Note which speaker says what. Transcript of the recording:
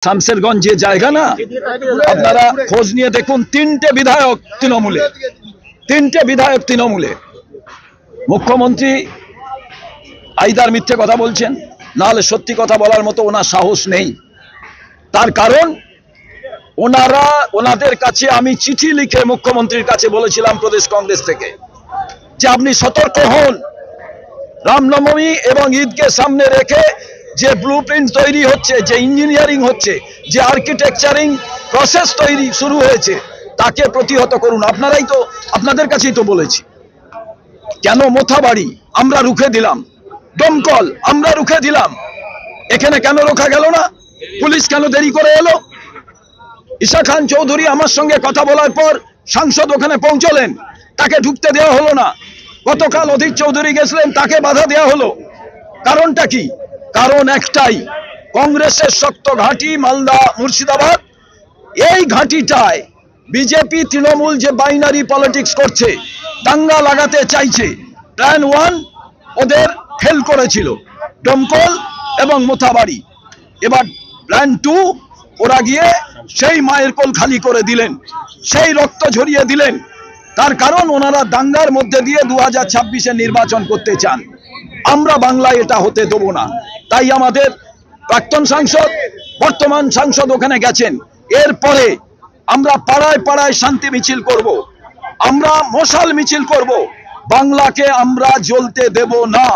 Speaker 1: শামসেরগঞ্জ যে জায়গা না, আপনারা খোঁজ নিয়ে দেখুন, তিনটে বিধায়ক তৃণমূলে। মুখ্যমন্ত্রী আইদার মিথ্যে কথা বলছেন, নাহলে সত্যি কথা বলার মতো ওনার সাহস নেই। তার কারণ ওনাদের কাছে আমি চিঠি লিখে মুখ্যমন্ত্রীর কাছে বলেছিলাম প্রদেশ কংগ্রেস থেকে, যে আপনি সতর্ক হন। রামনবমী এবং ঈদকে সামনে রেখে যে ব্লুপ্রিন্ট তৈরি হচ্ছে, যে ইঞ্জিনিয়ারিং হচ্ছে, যে আর্কিটেকচারিং প্রসেস তৈরি শুরু হয়েছে, তাকে প্রতিহত করুন। আপনাদের কাছেই তো বলেছি। কেন মোথাবাড়ি আমরা রুখে দিলাম, দমকল আমরা রুখে দিলাম, এখানে কেন রোখা গেল না? পুলিশ কেন দেরি করে এলো? ঈশা খান চৌধুরী আমার সঙ্গে কথা বলার পর সাংসদ ওখানে পৌঁছলেন, তাকে ঢুকতে দেওয়া হলো না। গতকাল অধীর চৌধুরী গেছিলেন, তাকে বাধা দেওয়া হলো। কারণটা কি? কারণ একটাই, কংগ্রেসের শক্ত ঘাঁটি মালদা মুর্শিদাবাদ, এই ঘাঁটিটায় বিজেপি তৃণমূল যে বাইনারি পলিটিক্স করছে, দাঙ্গা লাগাতে চাইছে। প্ল্যান 1 ওদের ফেল করেছিল, দমকল এবং মোথাবাড়ি। এবার প্ল্যান 2 ওরা গিয়ে সেই মায়ের কোল খালি করে দিলেন, সেই রক্ত ঝরিয়ে দিলেন। তার কারণ ওনারা দাঙ্গার মধ্যে দিয়ে 2026-এ নির্বাচন করতে চান। আমরা বাংলায় এটা হতে দেব না। তাই আমাদের প্রাক্তন সাংসদ, বর্তমান সাংসদ ওখানে গেছেন। এরপরে আমরা পাড়ায় পাড়ায় শান্তি মিছিল করব, আমরা মশাল মিছিল করব। বাংলাকে আমরা জ্বলতে দেব না।